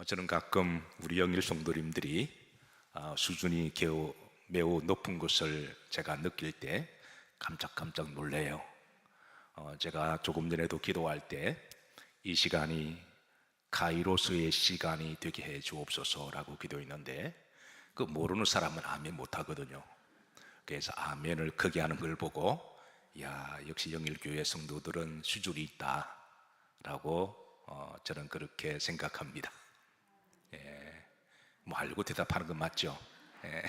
저는 가끔 우리 영일 성도님들이 수준이 매우 높은 것을 제가 느낄 때 깜짝깜짝 놀래요. 제가 조금 전에도 기도할 때 이 시간이 카이로스의 시간이 되게 해 주옵소서라고 기도했는데, 그 모르는 사람은 아멘 못 하거든요. 그래서 아멘을 크게 하는 걸 보고, 야, 역시 영일교회 성도들은 수준이 있다라고 저는 그렇게 생각합니다. 뭐 알고 대답하는 건 맞죠? 예.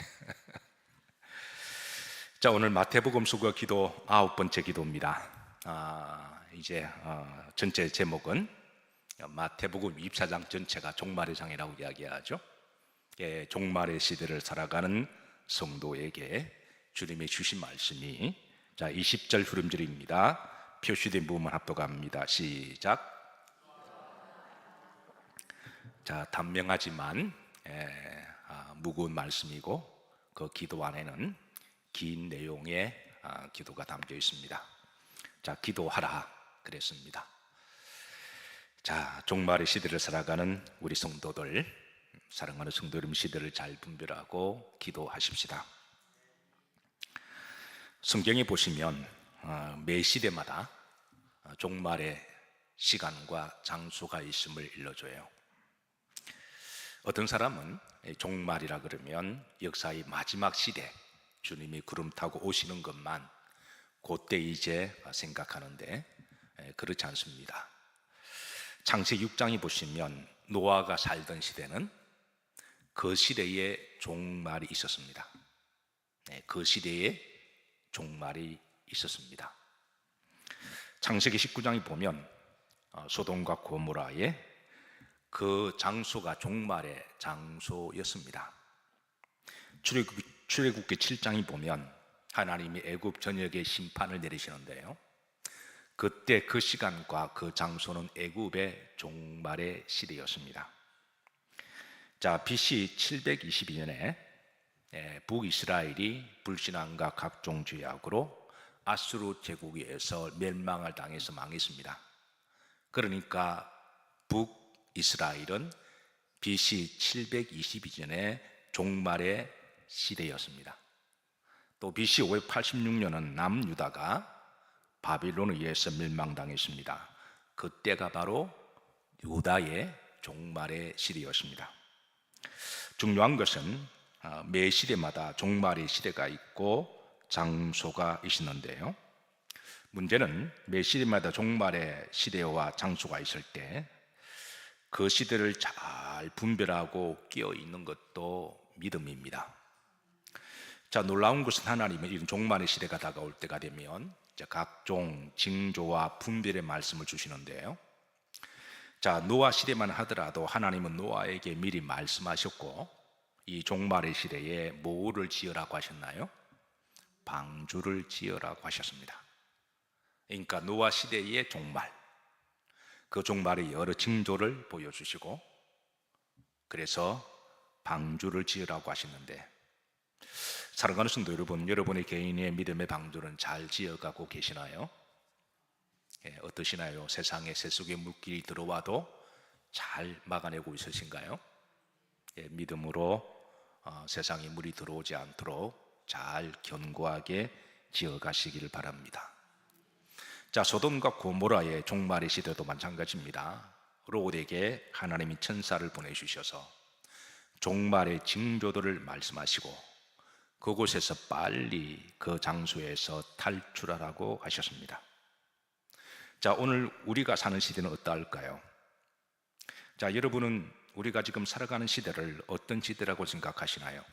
자, 오늘 마태복음 수거 기도 9번째 기도입니다. 이제 전체 제목은 마태복음 24장 전체가 종말의 장이라고 이야기하죠. 종말의 시대를 살아가는 성도에게 주님이 주신 말씀이, 자, 20절 후렴절입니다. 표시된 부분만 합독합니다. 시작. 자, 단명하지만 무거운 말씀이고, 그 기도 안에는 긴 내용의 기도가 담겨 있습니다. 자, 기도하라 그랬습니다. 자, 종말의 시대를 살아가는 우리 성도들, 사랑하는 성도 여러분, 시대를 잘 분별하고 기도하십시다. 성경에 보시면 매 시대마다 종말의 시간과 장소가 있음을 일러줘요. 어떤 사람은 종말이라 그러면 역사의 마지막 시대, 주님이 구름 타고 오시는 것만 그때 이제 생각하는데, 그렇지 않습니다. 창세기 6장에 보시면 노아가 살던 시대는 그 시대에 종말이 있었습니다. 그 시대에 종말이 있었습니다. 창세기 19장에 보면 소돔과 고모라의 그 장소가 종말의 장소였습니다. 출애굽기 7장에 보면 하나님이 애굽 전역에 심판을 내리시는데요, 그때 그 시간과 그 장소는 애굽의 종말의 시대였습니다. 자, BC 722년에 북이스라엘이 불신앙과 각종 죄악으로 아수르 제국에 의해서 멸망을 당해서 망했습니다. 그러니까 북이스라엘은 BC 722년에 종말의 시대였습니다. 또 BC 586년은 남유다가 바빌론에 의해서 멸망당했습니다. 그때가 바로 유다의 종말의 시대였습니다. 중요한 것은 매 시대마다 종말의 시대가 있고 장소가 있었는데요, 문제는 매 시대마다 종말의 시대와 장소가 있을 때 그 시대를 잘 분별하고 끼어 있는 것도 믿음입니다. 자, 놀라운 것은 하나님은 이런 종말의 시대가 다가올 때가 되면 각종 징조와 분별의 말씀을 주시는데요, 자, 노아 시대만 하더라도 하나님은 노아에게 미리 말씀하셨고, 이 종말의 시대에 뭐를 지으라고 하셨나요? 방주를 지으라고 하셨습니다. 그러니까 노아 시대의 종말, 그 종말의 여러 징조를 보여주시고, 그래서 방주를 지으라고 하시는데, 사랑하는 성도 여러분, 여러분의 개인의 믿음의 방주는 잘 지어가고 계시나요? 어떠시나요? 세상에 세속의 물길이 들어와도 잘 막아내고 있으신가요? 믿음으로 세상에 물이 들어오지 않도록 잘 견고하게 지어가시기를 바랍니다. 자, 소돔과 고모라의 종말의 시대도 마찬가지입니다. 롯에게 하나님이 천사를 보내주셔서 종말의 징조들을 말씀하시고, 그곳에서 빨리 그 장소에서 탈출하라고 하셨습니다. 자, 오늘 우리가 사는 시대는 어떠할까요? 자, 여러분은 우리가 지금 살아가는 시대를 어떤 시대라고 생각하시나요?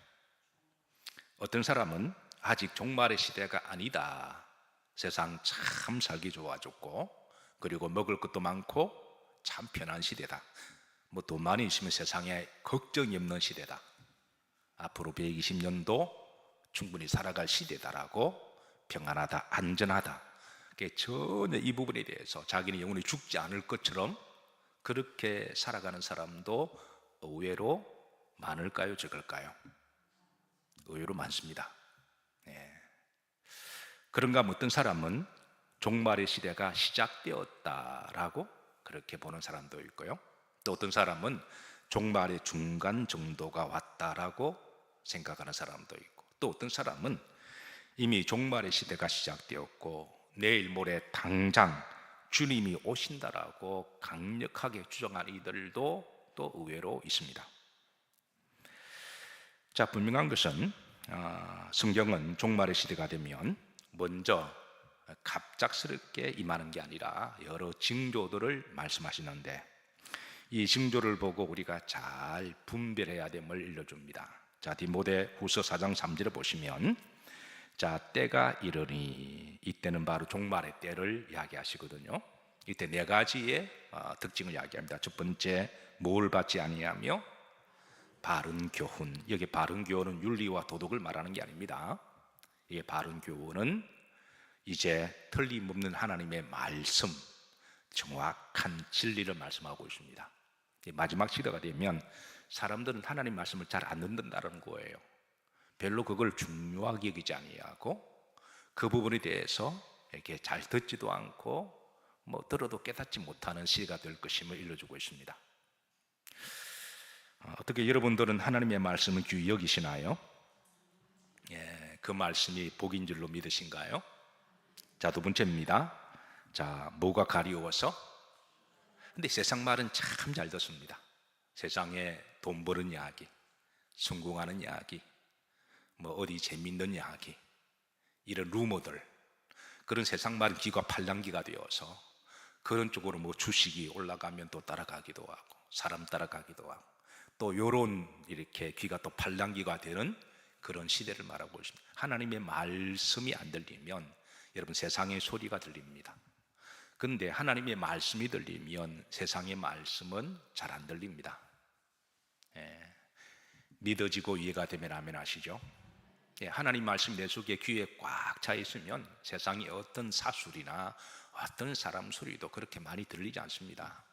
어떤 사람은 아직 종말의 시대가 아니다, 세상 참 살기 좋아졌고, 그리고 먹을 것도 많고 참 편한 시대다, 뭐 돈만 있으면 세상에 걱정이 없는 시대다, 앞으로 120년도 충분히 살아갈 시대다라고, 평안하다, 안전하다, 전혀 이 부분에 대해서 자기는 영원히 죽지 않을 것처럼 그렇게 살아가는 사람도 의외로 많을까요, 적을까요? 의외로 많습니다. 그런가 하면 어떤 사람은 종말의 시대가 시작되었다라고 그렇게 보는 사람도 있고요, 또 어떤 사람은 종말의 중간 정도가 왔다라고 생각하는 사람도 있고, 또 어떤 사람은 이미 종말의 시대가 시작되었고 내일 모레 당장 주님이 오신다라고 강력하게 주장하는 이들도 또 의외로 있습니다. 자, 분명한 것은 성경은 종말의 시대가 되면 먼저 갑작스럽게 임하는 게 아니라 여러 징조들을 말씀하시는데, 이 징조를 보고 우리가 잘 분별해야 됨을 일러줍니다. 자, 디모데후서 4장 3절을 보시면, 자, 때가 이르니, 이때는 바로 종말의 때를 이야기하시거든요. 이때 네 가지의 특징을 이야기합니다. 첫 번째, 뭘 받지 아니하며 바른 교훈. 여기 바른 교훈은 윤리와 도덕을 말하는 게 아닙니다. 이게 바른 교훈은 이제 틀림없는 하나님의 말씀, 정확한 진리를 말씀하고 있습니다. 마지막 시대가 되면 사람들은 하나님 말씀을 잘 안 듣는다는 거예요. 별로 그걸 중요하게 여기지 아니하고 그 부분에 대해서 이렇게 잘 듣지도 않고 들어도 깨닫지 못하는 시대가 될 것임을 일러주고 있습니다. 어떻게 여러분들은 하나님의 말씀을 귀히 여기시나요? 예, 그 말씀이 복인 줄로 믿으신가요? 자, 두 번째입니다. 자, 뭐가 가리워서? 근데 세상 말은 참 잘 듣습니다. 세상에 돈 버는 이야기, 성공하는 이야기, 어디 재밌는 이야기, 이런 루머들, 그런 세상 말은 귀가 팔랑귀가 되어서 그런 쪽으로 주식이 올라가면 또 따라가기도 하고 사람 따라가기도 하고, 또 요런 이렇게 귀가 또 팔랑귀가 되는 그런 시대를 말하고 있습니다. 하나님의 말씀이 안 들리면 여러분 세상의 소리가 들립니다. 그런데 하나님의 말씀이 들리면 세상의 말씀은 잘 안 들립니다. 예, 믿어지고 이해가 되면 아멘 하시죠? 예, 하나님 말씀 내 속에 귀에 꽉 차 있으면 세상의 어떤 사술이나 어떤 사람 소리도 그렇게 많이 들리지 않습니다.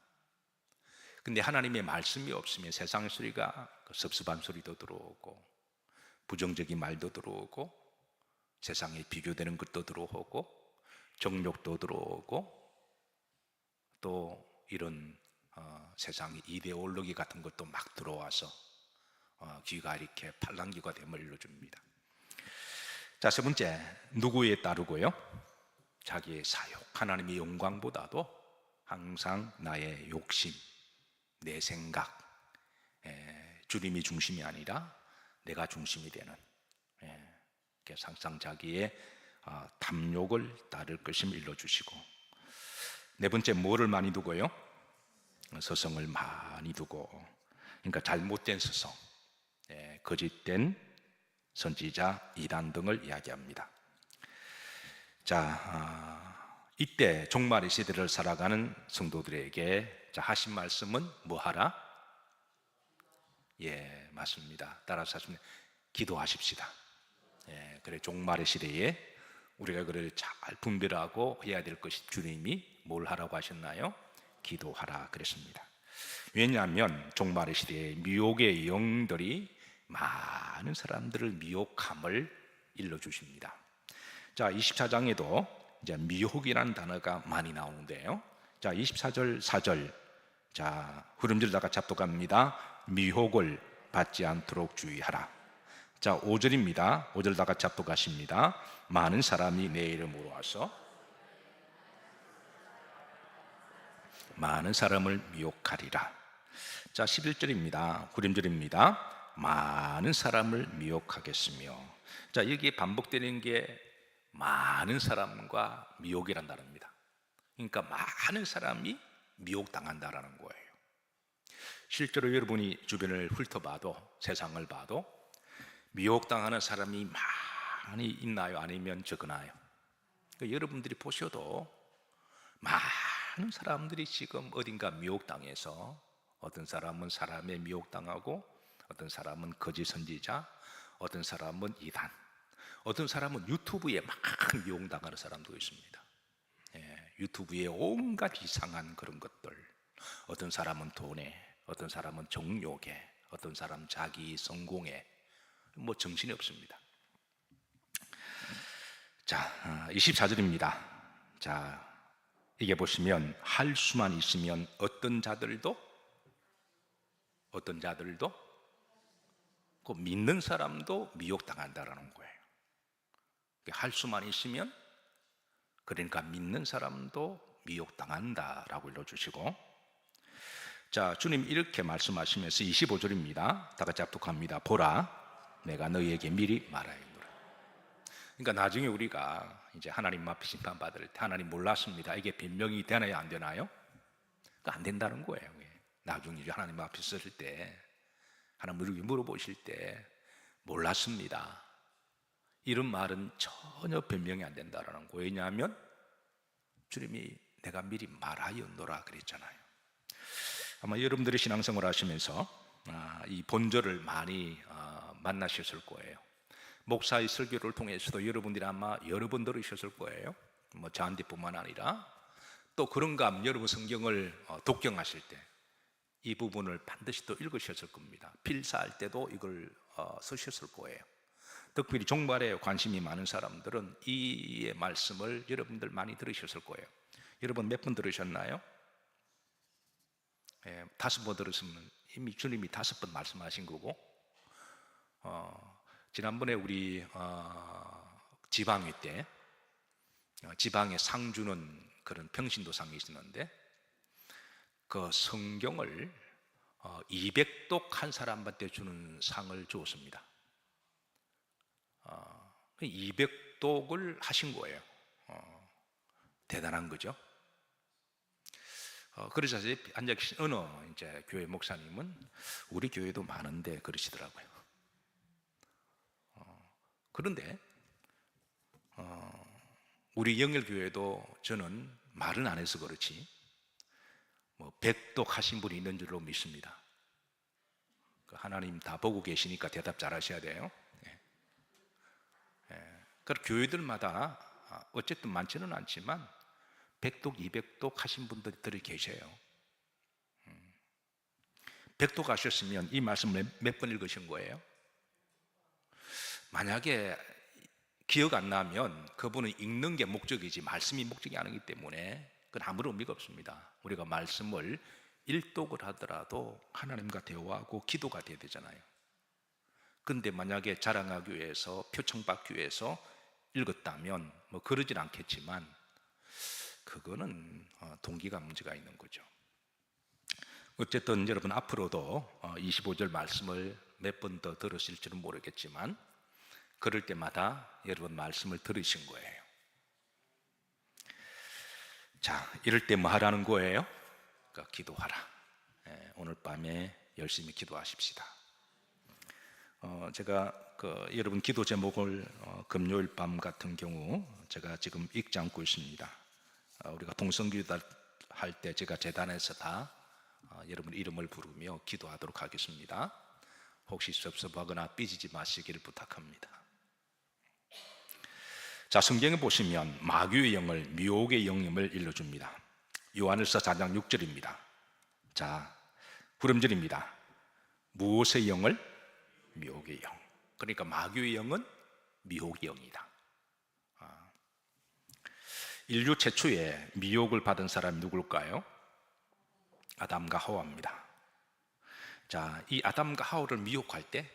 근데 하나님의 말씀이 없으면 세상의 소리가 섭섭한 소리도 들어오고 부정적인 말도 들어오고 세상에 비교되는 것도 들어오고 정욕도 들어오고 또 이런 세상의 이데올로기 같은 것도 막 들어와서 귀가 이렇게 팔랑귀가 됨을 일러줍니다. 자, 세 번째, 누구에 따르고요? 자기의 사욕, 하나님의 영광보다도 항상 나의 욕심, 내 생각, 주님이 중심이 아니라 내가 중심이 되는, 항상 자기의 탐욕을 따를 것임을 일러주시고, 네 번째, 뭐를 많이 두고요? 서성을 많이 두고, 그러니까 잘못된 서성, 거짓된 선지자, 이단 등을 이야기합니다. 자, 이때 종말의 시대를 살아가는 성도들에게 하신 말씀은 뭐 하라? 예, 맞습니다. 따라서 하시면 기도하십시다. 예, 그래 종말의 시대에 우리가 그를 잘 분별하고 해야 될 것이, 주님이 뭘 하라고 하셨나요? 기도하라 그랬습니다. 왜냐하면 종말의 시대에 미혹의 영들이 많은 사람들을 미혹함을 일러주십니다. 자, 24장에도 이제 미혹이라는 단어가 많이 나오는데요. 자, 24절 4절, 자, 후렴절다가 잡독합니다. 미혹을 받지 않도록 주의하라. 자, 5절입니다. 5절다가 잡독하십니다. 많은 사람이 내 이름으로 와서 많은 사람을 미혹하리라. 자, 11절입니다. 후렴절입니다. 많은 사람을 미혹하겠으며. 자, 여기에 반복되는 게 많은 사람과 미혹이란 단어입니다. 그러니까 많은 사람이 미혹당한다라는 거예요. 실제로 여러분이 주변을 훑어봐도, 세상을 봐도 미혹당하는 사람이 많이 있나요? 아니면 적으나요? 그러니까 여러분들이 보셔도 많은 사람들이 지금 어딘가 미혹당해서, 어떤 사람은 사람의 미혹당하고, 어떤 사람은 거짓 선지자, 어떤 사람은 이단, 어떤 사람은 유튜브에 막 미혹당하는 사람도 있습니다. 예, 유튜브에 온갖 이상한 그런 것들, 어떤 사람은 돈에, 어떤 사람은 정욕에, 어떤 사람은 자기 성공에, 정신이 없습니다. 자, 24절입니다. 자, 이게 보시면 할 수만 있으면 어떤 자들도 어떤 자들도 그 믿는 사람도 미혹당한다라는 거예요. 할 수만 있으면, 그러니까 믿는 사람도 미혹당한다라고 일러주시고, 자, 주님 이렇게 말씀하시면서 25절입니다. 다 같이 합독합니다. 보라, 내가 너희에게 미리 말하였노라. 그러니까 나중에 우리가 이제 하나님 앞에 심판받을 때 하나님 몰랐습니다, 이게 변명이 되나요 안 되나요? 안 된다는 거예요. 나중에 하나님 앞에 있을 때, 하나님 물어보실 때 몰랐습니다, 이런 말은 전혀 변명이 안 된다는 거예요. 왜냐하면 주님이 내가 미리 말하였노라 그랬잖아요. 아마 여러분들이 신앙생활 하시면서 이 본절을 많이 만나셨을 거예요. 목사의 설교를 통해서도 여러분들이 아마 여러 번 들으셨을 거예요. 뭐 저한테뿐만 아니라 또 그런가 하면 여러분 성경을 독경하실 때 이 부분을 반드시 또 읽으셨을 겁니다. 필사할 때도 이걸 쓰셨을 거예요. 특별히 종말에 관심이 많은 사람들은 이 말씀을 여러분들 많이 들으셨을 거예요. 여러분 몇 번 들으셨나요? 5번 들으시면 이미 주님이 5번 말씀하신 거고, 지난번에 우리 지방회 때 지방에 상 주는 그런 평신도상이 있었는데, 그 성경을 200독 한 사람한테 주는 상을 주었습니다. 200독을 하신 거예요. 대단한 거죠. 그러자 앉아 계신 어느 이제 교회 목사님은 우리 교회도 많은데 그러시더라고요. 그런데 우리 영일교회도 저는 말은 안 해서 그렇지 뭐 100독 하신 분이 있는 줄로 믿습니다. 하나님 다 보고 계시니까 대답 잘 하셔야 돼요. 그러니까 교회들마다 어쨌든 많지는 않지만 100독, 200독 하신 분들이 계셔요. 100독 하셨으면 이 말씀을 몇 번 읽으신 거예요? 만약에 기억 안 나면 그분은 읽는 게 목적이지 말씀이 목적이 아니기 때문에 그건 아무런 의미가 없습니다. 우리가 말씀을 일독을 하더라도 하나님과 대화하고 기도가 돼야 되잖아요. 근데 만약에 자랑하기 위해서 표창받기 위해서 읽었다면 뭐 그러진 않겠지만 그거는 동기가 문제가 있는 거죠. 어쨌든 여러분 앞으로도 25절 말씀을 몇 번 더 들으실지는 모르겠지만 그럴 때마다 여러분 말씀을 들으신 거예요. 자, 이럴 때 뭐 하라는 거예요? 그러니까 기도하라. 오늘 밤에 열심히 기도하십시다. 제가 여러분 기도 제목을 금요일 밤 같은 경우 제가 지금 읽지 않고 있습니다. 우리가 동성기도 할 때 제가 재단에서 다 여러분 이름을 부르며 기도하도록 하겠습니다. 혹시 섭섭하거나 삐지지 마시기를 부탁합니다. 자, 성경에 보시면 마귀의 영을 미혹의 영임을 일러줍니다. 요한일서 4장 6절입니다. 자, 구름절입니다. 무엇의 영을? 미혹의 영. 그러니까 마귀의 영은 미혹의 영이다. 인류 최초에 미혹을 받은 사람이 누굴까요? 아담과 하와입니다. 자, 이 아담과 하와를 미혹할 때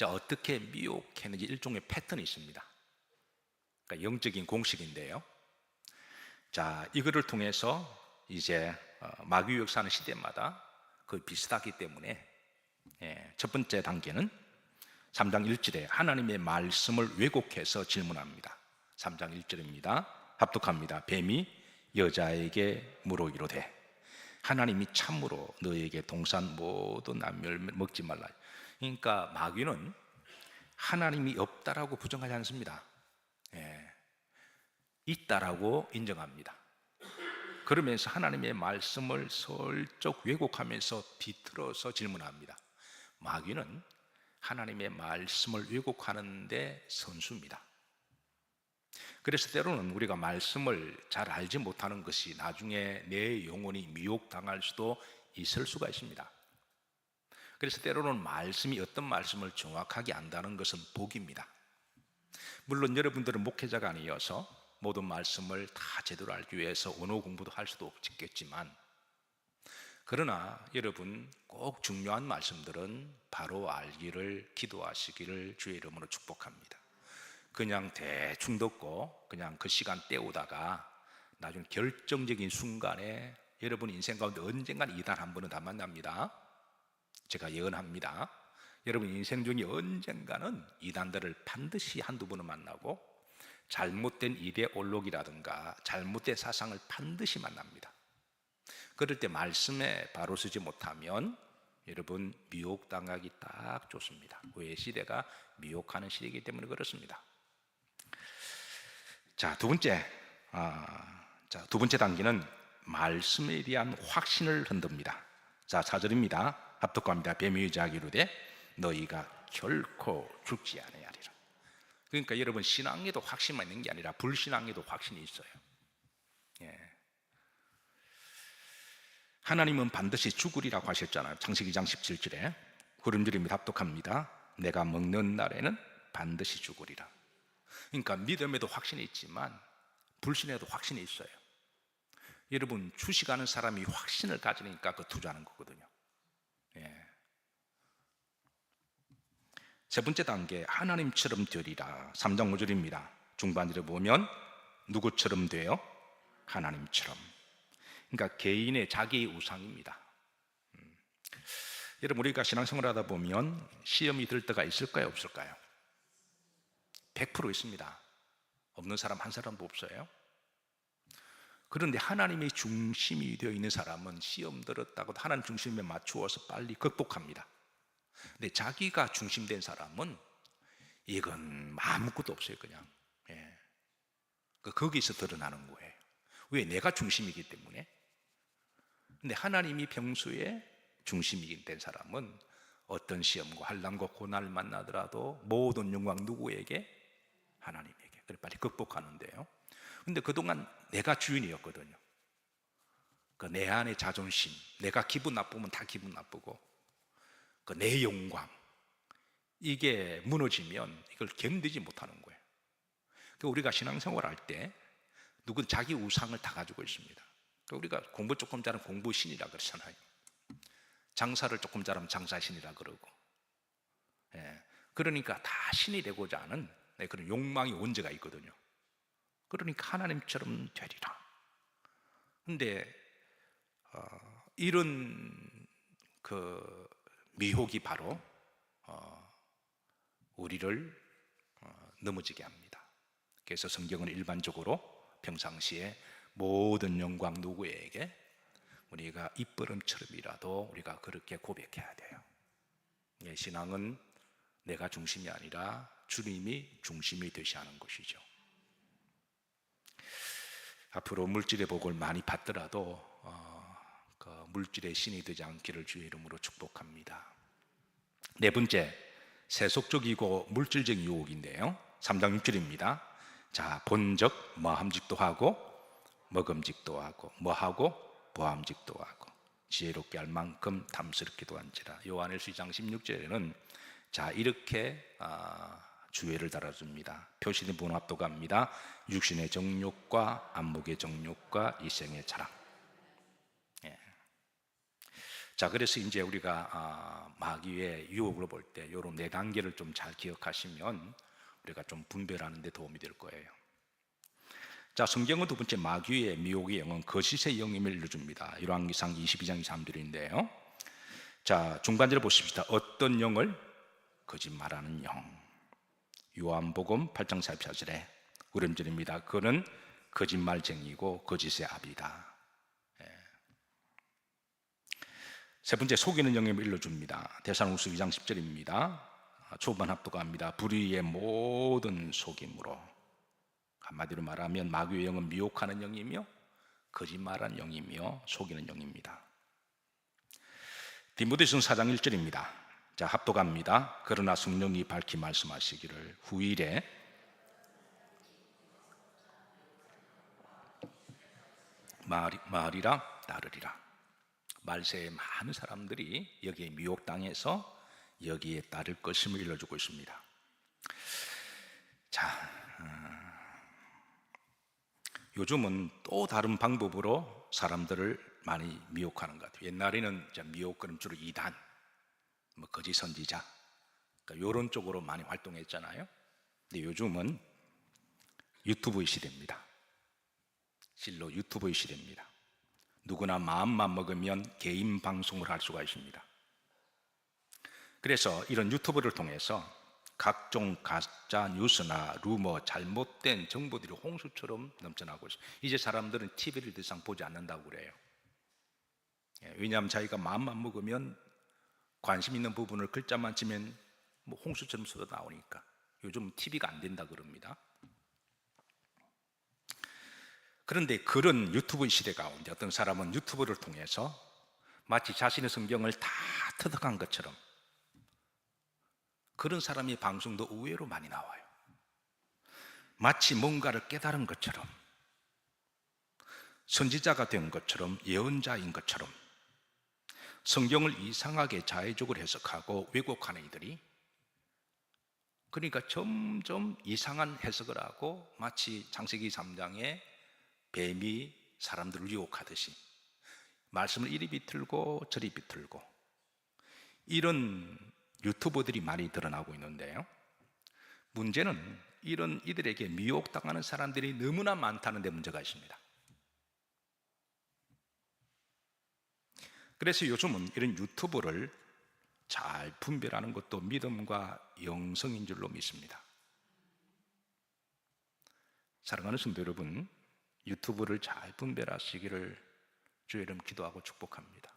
어떻게 미혹했는지 일종의 패턴이 있습니다. 그러니까 영적인 공식인데요. 자, 이거를 통해서 이제 마귀 역사하는 시대마다 거의 비슷하기 때문에 첫 번째 단계는 3장 1절에 하나님의 말씀을 왜곡해서 질문합니다. 3장 1절입니다. 합독합니다. 뱀이 여자에게 물어 이르되 하나님이 참으로 너에게 동산 모든 나무를 먹지 말라. 그러니까 마귀는 하나님이 없다라고 부정하지 않습니다. 있다라고 인정합니다. 그러면서 하나님의 말씀을 슬쩍 왜곡하면서 비틀어서 질문합니다. 마귀는 하나님의 말씀을 왜곡하는데 선수입니다. 그래서 때로는 우리가 말씀을 잘 알지 못하는 것이 나중에 내 영혼이 미혹당할 수도 있을 수가 있습니다. 그래서 때로는 말씀이 어떤 말씀을 정확하게 안다는 것은 복입니다. 물론 여러분들은 목회자가 아니어서 모든 말씀을 다 제대로 알기 위해서 언어 공부도 할 수도 없겠지만 그러나 여러분 꼭 중요한 말씀들은 바로 알기를 기도하시기를 주의 이름으로 축복합니다. 그냥 대충 듣고 그냥 그 시간 때우다가 나중에 결정적인 순간에 여러분 인생 가운데 언젠가는 이단 한 번은 다 만납니다. 제가 예언합니다. 여러분 인생 중에 언젠가는 이단들을 반드시 한두 번은 만나고 잘못된 이데올로기라든가 잘못된 사상을 반드시 만납니다. 그럴 때 말씀에 바로 서지 못하면 여러분 미혹당하기 딱 좋습니다. 왜? 시대가 미혹하는 시대이기 때문에 그렇습니다. 자, 두 번째 단계는 말씀에 대한 확신을 흔듭니다. 자, 4절입니다. 합독합니다. 뱀이 의지하기로되 너희가 결코 죽지 아니하리라. 그러니까 여러분 신앙에도 확신만 있는 게 아니라 불신앙에도 확신이 있어요. 예. 하나님은 반드시 죽으리라고 하셨잖아요. 창세기 2장 17절에 구름들입니다. 합독합니다. 내가 먹는 날에는 반드시 죽으리라. 그러니까 믿음에도 확신이 있지만 불신에도 확신이 있어요. 여러분 주식하는 사람이 확신을 가지니까 그 투자하는 거거든요. 예. 세 번째 단계 하나님처럼 되리라. 3장 5절입니다. 중반절에 보면 누구처럼 돼요? 하나님처럼. 그러니까 개인의 자기의 우상입니다. 여러분 우리가 신앙생활 하다 보면 시험이 들 때가 있을까요? 없을까요? 100% 있습니다. 없는 사람 한 사람도 없어요. 그런데 하나님의 중심이 되어 있는 사람은 시험 들었다고 하나님 중심에 맞추어서 빨리 극복합니다. 근데 자기가 중심된 사람은 이건 아무것도 없어요. 그냥 거기서 드러나는 거예요. 왜? 내가 중심이기 때문에. 근데 하나님이 평소에 중심이 된 사람은 어떤 시험과 환난과 고난을 만나더라도 모든 영광 누구에게? 하나님에게. 그래 빨리 극복하는데요. 근데 그동안 내가 주인이었거든요. 내 안의 자존심, 내가 기분 나쁘면 다 기분 나쁘고 내 영광, 이게 무너지면 이걸 견디지 못하는 거예요. 우리가 신앙생활 할 때 누군 자기 우상을 다 가지고 있습니다. 우리가 공부 조금 잘하면 공부신이라 그러잖아요. 장사를 조금 잘하면 장사신이라 그러고, 그러니까 다 신이 되고자 하는 그런 욕망이 원죄가 있거든요. 그러니까 하나님처럼 되리라. 근데 이런 그 미혹이 바로 우리를 넘어지게 합니다. 그래서 성경은 일반적으로 평상시에 모든 영광 누구에게? 우리가 입버릇처럼이라도 우리가 그렇게 고백해야 돼요. 신앙은 내가 중심이 아니라 주님이 중심이 되셔야 하는 것이죠. 앞으로 물질의 복을 많이 받더라도 그 물질의 신이 되지 않기를 주의 이름으로 축복합니다. 네 번째, 세속적이고 물질적인 유혹인데요. 3장 6절입니다. 자, 본적 모함직도 하고 먹음직도 하고 뭐하고? 보함직도 하고 지혜롭게 할 만큼 탐스럽기도 한지라. 요한일서 2장 16절에는 자 이렇게 주의를 달아줍니다. 표시된 부분 합독합니다. 육신의 정욕과 안목의 정욕과 이생의 자랑. 자, 그래서 이제 우리가 마귀의 유혹을 볼 때 이런 네 단계를 좀 잘 기억하시면 우리가 좀 분별하는 데 도움이 될 거예요. 자, 성경은 두 번째 마귀의 미혹의 영은 거짓의 영임을 일러줍니다. 열왕기상 22장 23절인데요. 자, 중반절을 보십시다. 어떤 영을? 거짓말하는 영. 요한복음 8장 44절에 우름절입니다. 그는 거짓말쟁이고 거짓의 아비다. 세 번째 속이는 영임을 일러줍니다. 데살로니가서 2장 10절입니다. 초반 합독합니다. 불의의 모든 속임으로. 한마디로 말하면 마귀의 영은 미혹하는 영이며 거짓말하는 영이며 속이는 영입니다. 디모데전서 4장 1절입니다. 자, 합독합니다. 그러나 성령이 밝히 말씀하시기를 후일에 말이라 따르리라. 말세에 많은 사람들이 여기에 미혹당해서 여기에 따를 것임을 일러주고 있습니다. 자, 요즘은 또 다른 방법으로 사람들을 많이 미혹하는 것 같아요. 옛날에는 미혹은 주로 이단, 거짓 선지자, 그러니까 이런 쪽으로 많이 활동했잖아요. 근데 요즘은 유튜브의 시대입니다. 실로 유튜브의 시대입니다. 누구나 마음만 먹으면 개인 방송을 할 수가 있습니다. 그래서 이런 유튜브를 통해서 각종 가짜 뉴스나 루머, 잘못된 정보들이 홍수처럼 넘쳐나고 있습니다. 이제 사람들은 TV를 더 이상 보지 않는다고 그래요. 왜냐하면 자기가 마음만 먹으면 관심 있는 부분을 글자만 치면 홍수처럼 쏟아 나오니까 요즘 TV가 안 된다 그럽니다. 그런데 그런 유튜브 시대 가운데 어떤 사람은 유튜브를 통해서 마치 자신의 성경을 다 터득한 것처럼, 그런 사람의 방송도 의외로 많이 나와요. 마치 뭔가를 깨달은 것처럼, 선지자가 된 것처럼, 예언자인 것처럼 성경을 이상하게 자의적으로 해석하고 왜곡하는 이들이, 그러니까 점점 이상한 해석을 하고 마치 창세기 3장에 뱀이 사람들을 유혹하듯이 말씀을 이리 비틀고 저리 비틀고, 이런 유튜버들이 많이 드러나고 있는데요, 문제는 이런 이들에게 미혹당하는 사람들이 너무나 많다는 데 문제가 있습니다. 그래서 요즘은 이런 유튜브를 잘 분별하는 것도 믿음과 영성인 줄로 믿습니다. 사랑하는 성도 여러분, 유튜브를 잘 분별하시기를 주의 이름 기도하고 축복합니다.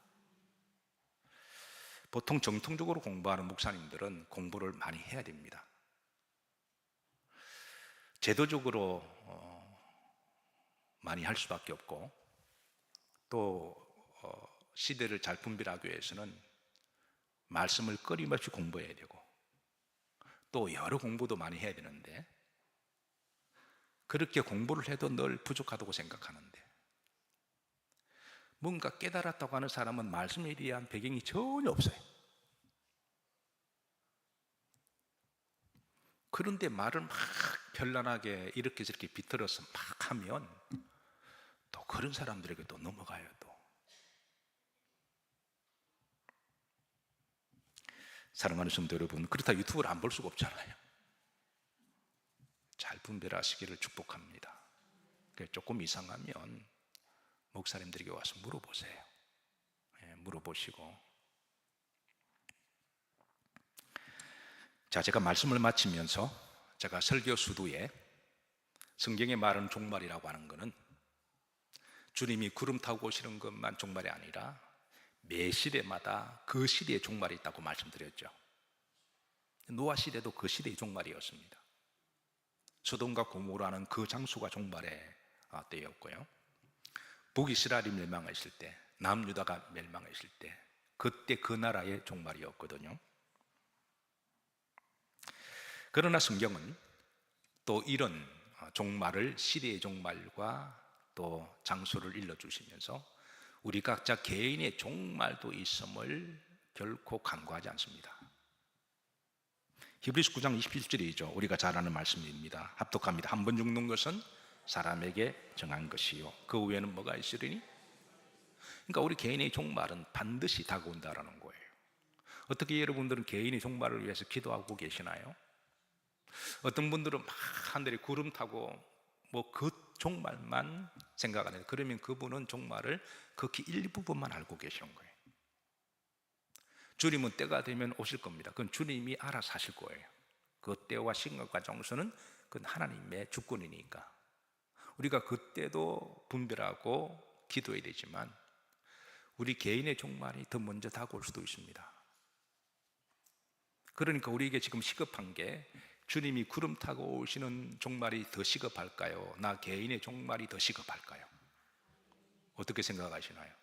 보통 정통적으로 공부하는 목사님들은 공부를 많이 해야 됩니다. 제도적으로 많이 할 수밖에 없고, 또 시대를 잘 분별하기 위해서는 말씀을 끊임없이 공부해야 되고, 또 여러 공부도 많이 해야 되는데, 그렇게 공부를 해도 늘 부족하다고 생각하는데, 뭔가 깨달았다고 하는 사람은 말씀에 대한 배경이 전혀 없어요. 그런데 말을 막 별난하게 이렇게 저렇게 비틀어서 막 하면 또 그런 사람들에게 또 넘어가요. 또 사랑하는 성도 여러분, 그렇다 유튜브를 안 볼 수가 없잖아요. 잘 분별하시기를 축복합니다. 조금 이상하면 목사님들에게 와서 물어보세요. 물어보시고, 자, 제가 말씀을 마치면서 제가 설교 수두에 성경에 말하는 종말이라고 하는 것은 주님이 구름 타고 오시는 것만 종말이 아니라 매 시대마다 그 시대의 종말이 있다고 말씀드렸죠. 노아 시대도 그 시대의 종말이었습니다. 소돔과 고모라는 그 장소가 종말의 때였고요, 북이스라엘이 멸망했을 때, 남유다가 멸망했을 때, 그때 그 나라의 종말이었거든요. 그러나 성경은 또 이런 종말을, 시대의 종말과 또 장소를 일러주시면서 우리 각자 개인의 종말도 있음을 결코 간과하지 않습니다. 히브리서 9장 27절이죠. 우리가 잘 아는 말씀입니다. 합독합니다. 한 번 죽는 것은 사람에게 정한 것이요, 그 후에는 뭐가 있으리니? 그러니까 우리 개인의 종말은 반드시 다가온다라는 거예요. 어떻게 여러분들은 개인의 종말을 위해서 기도하고 계시나요? 어떤 분들은 막 하늘에 구름 타고 그 종말만 생각하는, 그러면 그분은 종말을 극히 일부분만 알고 계시는 거예요. 주님은 때가 되면 오실 겁니다. 그건 주님이 알아서 하실 거예요. 그 때와 시간과 장소는 그건 하나님의 주권이니까 우리가 그때도 분별하고 기도해야 되지만, 우리 개인의 종말이 더 먼저 다가올 수도 있습니다. 그러니까 우리에게 지금 시급한 게, 주님이 구름 타고 오시는 종말이 더 시급할까요? 나 개인의 종말이 더 시급할까요? 어떻게 생각하시나요?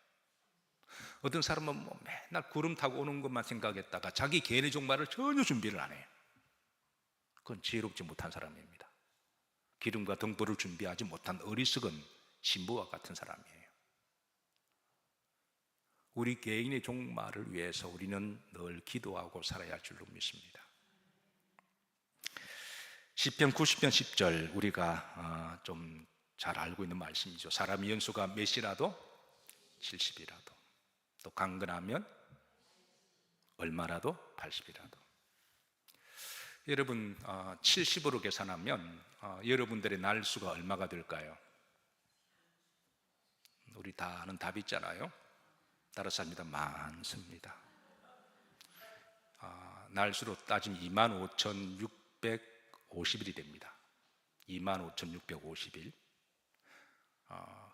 어떤 사람은 맨날 구름 타고 오는 것만 생각했다가 자기 개인의 종말을 전혀 준비를 안 해요. 그건 지혜롭지 못한 사람입니다. 기름과 등불을 준비하지 못한 어리석은 신부와 같은 사람이에요. 우리 개인의 종말을 위해서 우리는 늘 기도하고 살아야 할 줄로 믿습니다. 시편 90편 10절, 우리가 좀 잘 알고 있는 말씀이죠. 사람의 연수가 몇이라도 70이라도, 또 강건하면 얼마라도 80이라도. 여러분 70으로 계산하면 여러분들의 날수가 얼마가 될까요? 우리 다 아는 답이 있잖아요. 따라서 합니다. 많습니다. 날수로 따지면 25,650일이 됩니다. 25,650일.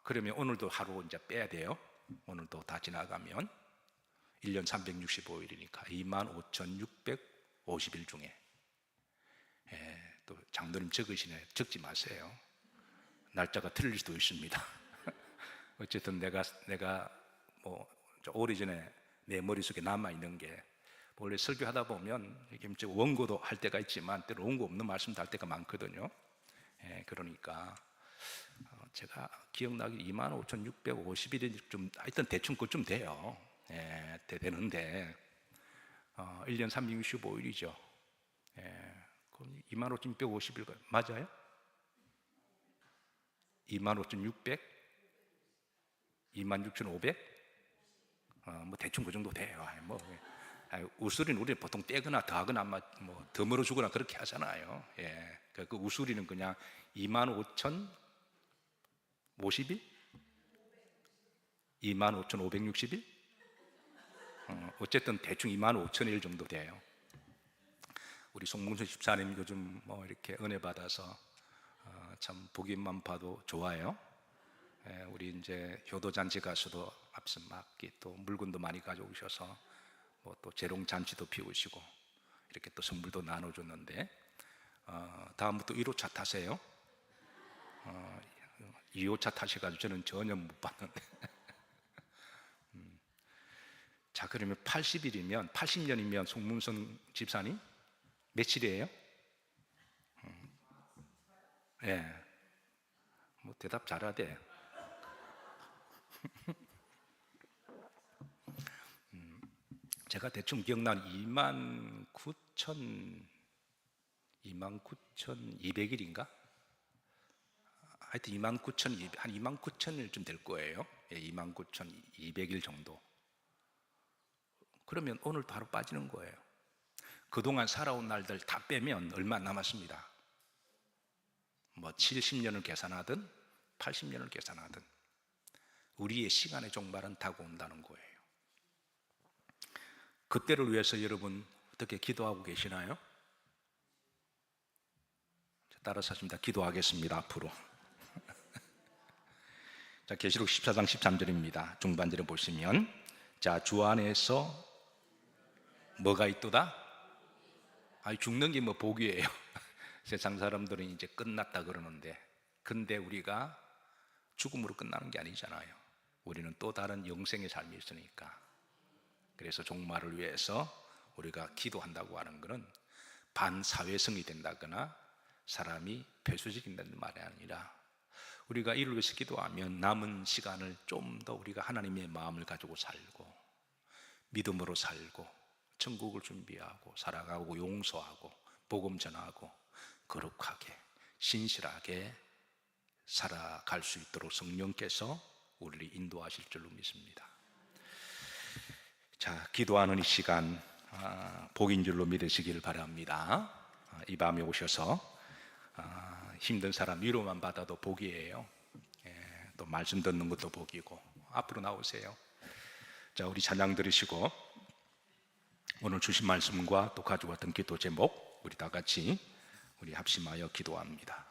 그러면 오늘도 하루 이제 빼야 돼요. 오늘도 다 지나가면 1년 365일이니까 25,650일 중에 또 장로님 적으시네. 적지 마세요. 날짜가 틀릴 수도 있습니다. 어쨌든 내가 뭐 오래전에 내 머릿속에 남아있는 게, 원래 설교하다 보면 이게 원고도 할 때가 있지만 때로 원고 없는 말씀도 할 때가 많거든요. 그러니까 제가 기억나기 25,650일이 좀 하여튼 대충 그쯤 돼요. 되는데 1년 365일이죠. 그럼 25,650일 맞아요? 25,600? 26,500? 뭐 대충 그 정도 돼요. 우수리는 우리 보통 떼거나 더하거나 뭐 더 멀어주거나 그렇게 하잖아요. 그 우수리는 그냥 25,050일? 25,560일? 어쨌든 대충 25,000일 정도 돼요. 우리 송문수 집사님 요즘 뭐 이렇게 은혜 받아서 참 보기만 봐도 좋아요. 우리 이제 효도잔치 가서도 앞서 막기 또 물건도 많이 가져오셔서 뭐 또 재롱잔치도 피우시고 이렇게 또 선물도 나눠줬는데, 다음부터 1호차 타세요. 2호차 타셔가지고 저는 전혀 못 봤는데. 자, 그러면 80일이면 80년이면 송문선 집사님 며칠이에요? 뭐 대답 잘하대. 제가 대충 기억나는 29,200일인가? 하여튼 29,200, 한 29,000일쯤 될 거예요. 29,200일 정도. 그러면 오늘 바로 빠지는 거예요. 그동안 살아온 날들 다 빼면 얼마 남았습니다. 뭐 70년을 계산하든 80년을 계산하든 우리의 시간의 종말은 다가온다는 거예요. 그때를 위해서 여러분 어떻게 기도하고 계시나요? 따라서 하십니다. 기도하겠습니다. 앞으로. 자, 계시록 14장 13절입니다. 중반절에 보시면, 자, 주 안에서 뭐가 있도다? 죽는 게 뭐 복이에요. 세상 사람들은 이제 끝났다 그러는데, 근데 우리가 죽음으로 끝나는 게 아니잖아요. 우리는 또 다른 영생의 삶이 있으니까. 그래서 종말을 위해서 우리가 기도한다고 하는 것은 반사회성이 된다거나 사람이 배수적인다는 말이 아니라, 우리가 이를 위해서 기도하면 남은 시간을 좀 더 우리가 하나님의 마음을 가지고 살고 믿음으로 살고 천국을 준비하고 살아가고 용서하고 복음 전하고 거룩하게 신실하게 살아갈 수 있도록 성령께서 우리를 인도하실 줄로 믿습니다. 자, 기도하는 이 시간 복인 줄로 믿으시기를 바랍니다. 이 밤에 오셔서 힘든 사람 위로만 받아도 복이에요. 또 말씀 듣는 것도 복이고. 앞으로 나오세요. 자, 우리 찬양 들으시고 오늘 주신 말씀과 또 가져왔던 기도 제목 우리 다 같이 우리 합심하여 기도합니다.